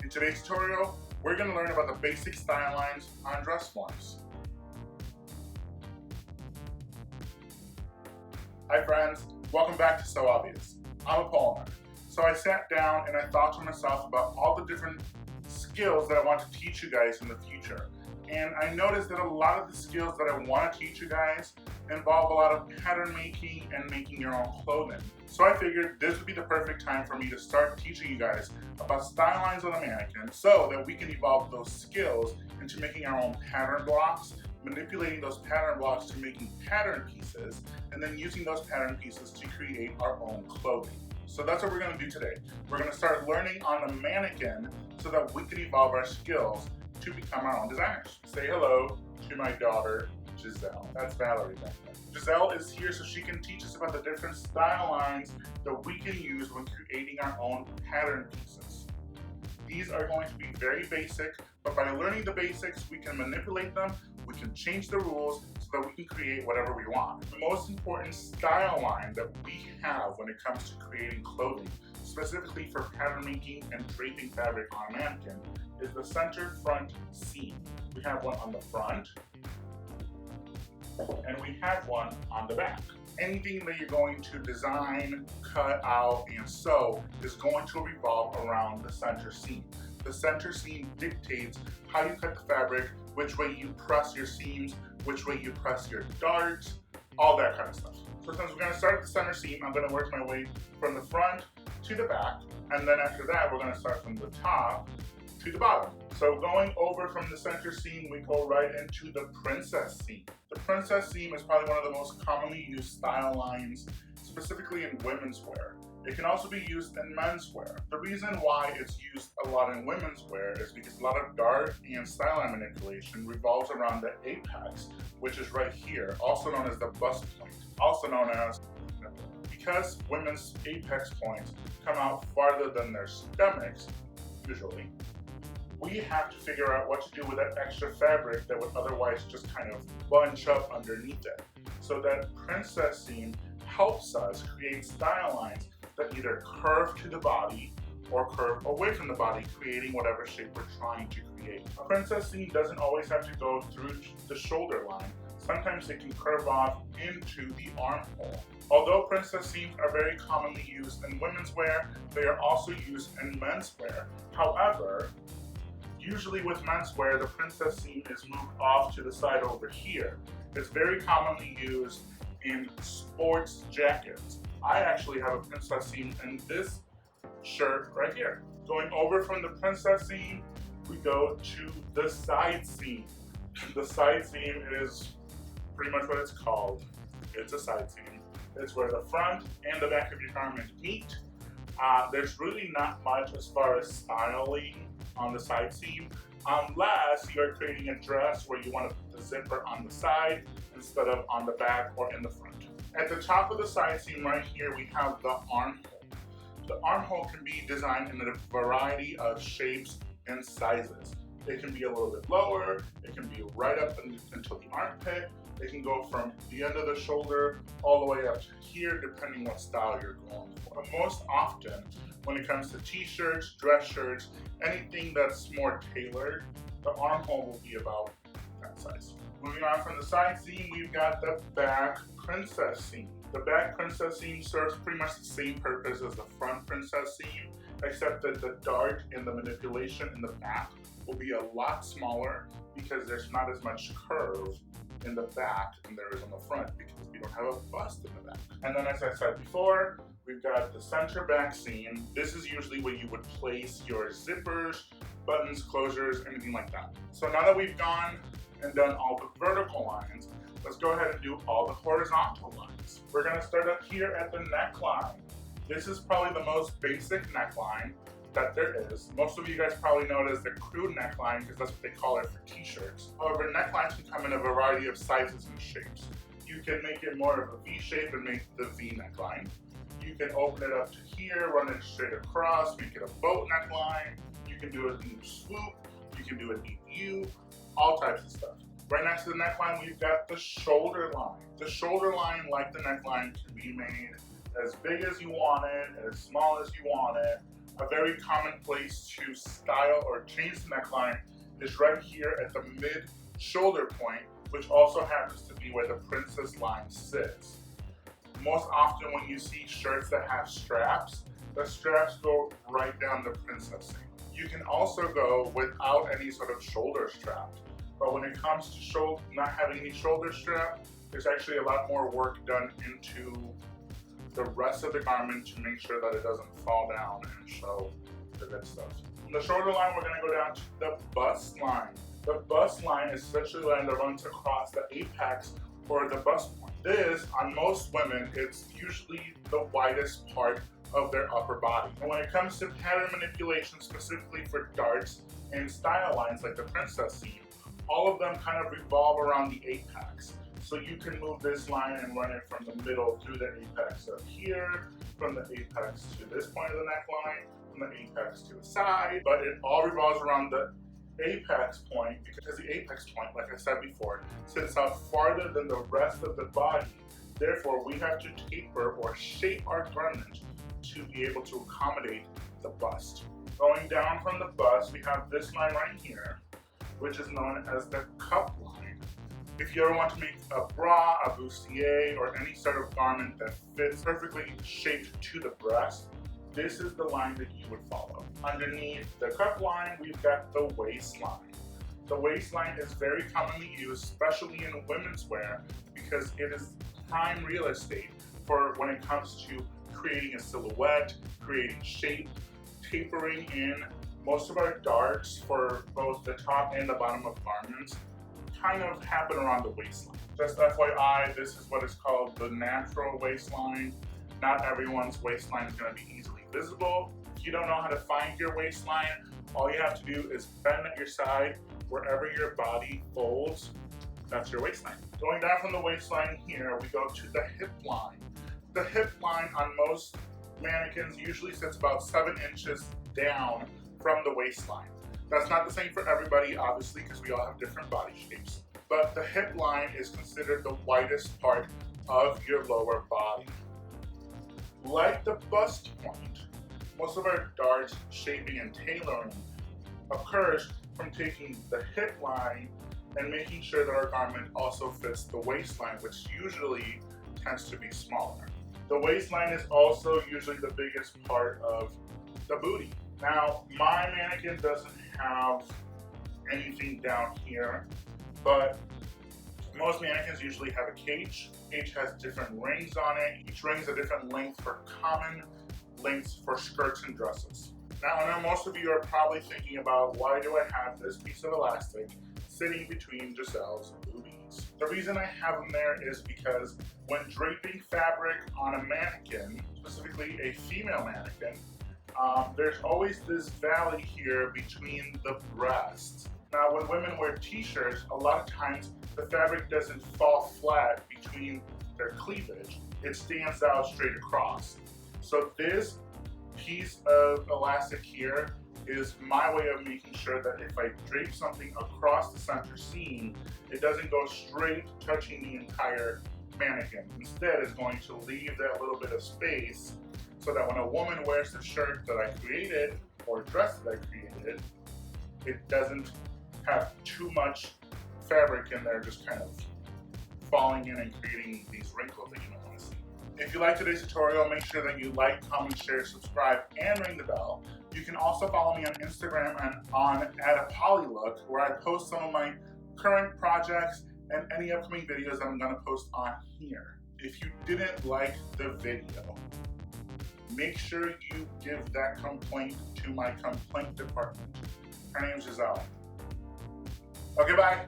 In today's tutorial, we're going to learn about the basic style lines on dress forms. Hi friends, welcome back to So Obvious. I'm a polymer. So I sat down and I thought to myself about all the different skills that I want to teach you guys in the future. And I noticed that a lot of the skills that I want to teach you guys involve a lot of pattern making and making your own clothing. So I figured this would be the perfect time for me to start teaching you guys about style lines on a mannequin so that we can evolve those skills into making our own pattern blocks, manipulating those pattern blocks to making pattern pieces, and then using those pattern pieces to create our own clothing. So that's what we're going to do today. We're going to start learning on the mannequin so that we can evolve our skills to become our own designers. Say hello to my daughter, Giselle. That's Valerie back there. Giselle is here so she can teach us about the different style lines that we can use when creating our own pattern pieces. These are going to be very basic, but by learning the basics, we can manipulate them, we can change the rules so that we can create whatever we want. The most important style line that we have when it comes to creating clothing, specifically for pattern making and draping fabric on a mannequin, is the center front seam. We have one on the front, and we have one on the back. Anything that you're going to design, cut out, and sew is going to revolve around the center seam. The center seam dictates how you cut the fabric, which way you press your seams, which way you press your darts, all that kind of stuff. So since we're going to start at the center seam, I'm going to work my way from the front to the back, and then after that, we're going to start from the top to the bottom. So going over from the center seam, we go right into the princess seam. The princess seam is probably one of the most commonly used style lines, specifically in women's wear. It can also be used in men's wear. The reason why it's used a lot in women's wear is because a lot of dart and style line manipulation revolves around the apex, which is right here, also known as the bust point, also known as because women's apex points come out farther than their stomachs, usually, we have to figure out what to do with that extra fabric that would otherwise just kind of bunch up underneath it. So that princess seam helps us create style lines that either curve to the body or curve away from the body, creating whatever shape we're trying to create. A princess seam doesn't always have to go through the shoulder line. Sometimes it can curve off into the armhole. Although princess seams are very commonly used in women's wear, they are also used in men's wear. However, usually with menswear, the princess seam is moved off to the side over here. It's very commonly used in sports jackets. I actually have a princess seam in this shirt right here. Going over from the princess seam, we go to the side seam. The side seam is pretty much what it's called. It's a side seam. It's where the front and the back of your garment meet. There's really not much as far as styling on the side seam, unless you're creating a dress where you want to put the zipper on the side instead of on the back or in the front. At the top of the side seam right here, we have the armhole. The armhole can be designed in a variety of shapes and sizes. It can be a little bit lower, it can be right up until the armpit, it can go from the end of the shoulder all the way up to here, depending what style you're going for. But most often, when it comes to t-shirts, dress shirts, anything that's more tailored, the armhole will be about that size. Moving on from the side seam, we've got the back princess seam. The back princess seam serves pretty much the same purpose as the front princess seam, except that the dart and the manipulation in the back will be a lot smaller because there's not as much curve in the back than there is on the front because we don't have a bust in the back. And then as I said before, we've got the center back seam. This is usually where you would place your zippers, buttons, closures, anything like that. So now that we've gone and done all the vertical lines, let's go ahead and do all the horizontal lines. We're gonna start up here at the neckline. This is probably the most basic neckline that there is. Most of you guys probably know it as the crew neckline because that's what they call it for t-shirts. However, necklines can come in a variety of sizes and shapes. You can make it more of a V shape and make the V neckline. You can open it up to here, run it straight across, make it a boat neckline. You can do a deep swoop, you can do a deep U, all types of stuff. Right next to the neckline, we've got the shoulder line. The shoulder line, like the neckline, can be made as big as you want it, as small as you want it. A very common place to style or change the neckline is right here at the mid-shoulder point, which also happens to be where the princess line sits. Most often when you see shirts that have straps, the straps go right down the princess seam. You can also go without any sort of shoulder strap, but when it comes to not having any shoulder strap, there's actually a lot more work done into the rest of the garment to make sure that it doesn't fall down and show the good stuff. From the shoulder line, we're going to go down to the bust line. The bust line is essentially the line that runs across the apex or the bust point. This, on most women, it's usually the widest part of their upper body. And when it comes to pattern manipulation, specifically for darts and style lines like the princess seam, all of them kind of revolve around the apex. So you can move this line and run it from the middle through the apex up here, from the apex to this point of the neckline, from the apex to the side, but it all revolves around the apex point because the apex point, like I said before, sits out farther than the rest of the body. Therefore, we have to taper or shape our garment to be able to accommodate the bust. Going down from the bust, we have this line right here, which is known as the cup line. If you ever want to make a bra, a bustier, or any sort of garment that fits perfectly shaped to the breast, this is the line that you would follow. Underneath the cup line, we've got the waistline. The waistline is very commonly used, especially in women's wear, because it is prime real estate for when it comes to creating a silhouette, creating shape, tapering in. Most of our darts for both the top and the bottom of garments kind of happen around the waistline. Just FYI, this is what is called the natural waistline. Not everyone's waistline is going to be easily visible. If you don't know how to find your waistline, all you have to do is bend at your side. Wherever your body folds, that's your waistline. Going down from the waistline here, we go to the hip line. The hip line on most mannequins usually sits about 7 inches down from the waistline. That's not the same for everybody, obviously, because we all have different body shapes. But the hip line is considered the widest part of your lower body. Like the bust point, most of our darts, shaping, and tailoring occurs from taking the hip line and making sure that our garment also fits the waistline, which usually tends to be smaller. The waistline is also usually the biggest part of the booty. Now, my mannequin doesn't have anything down here, but most mannequins usually have a cage. Each has different rings on it. Each ring is a different length for common lengths for skirts and dresses. Now, I know most of you are probably thinking about, why do I have this piece of elastic sitting between Giselle's boobies? The reason I have them there is because when draping fabric on a mannequin, specifically a female mannequin, there's always this valley here between the breasts. Now, when women wear t-shirts, a lot of times the fabric doesn't fall flat between their cleavage. It stands out straight across. So this piece of elastic here is my way of making sure that if I drape something across the center seam, it doesn't go straight touching the entire mannequin. Instead, it's going to leave that little bit of space so that when a woman wears the shirt that I created or dress that I created, it doesn't have too much fabric in there just kind of falling in and creating these wrinkles that you don't want to see. If you like today's tutorial, make sure that you like, comment, share, subscribe, and ring the bell. You can also follow me on Instagram and on @apolylook, where I post some of my current projects and any upcoming videos that I'm going to post on here. If you didn't like the video, make sure you give that complaint to my complaint department. Her name's Giselle. Okay, bye.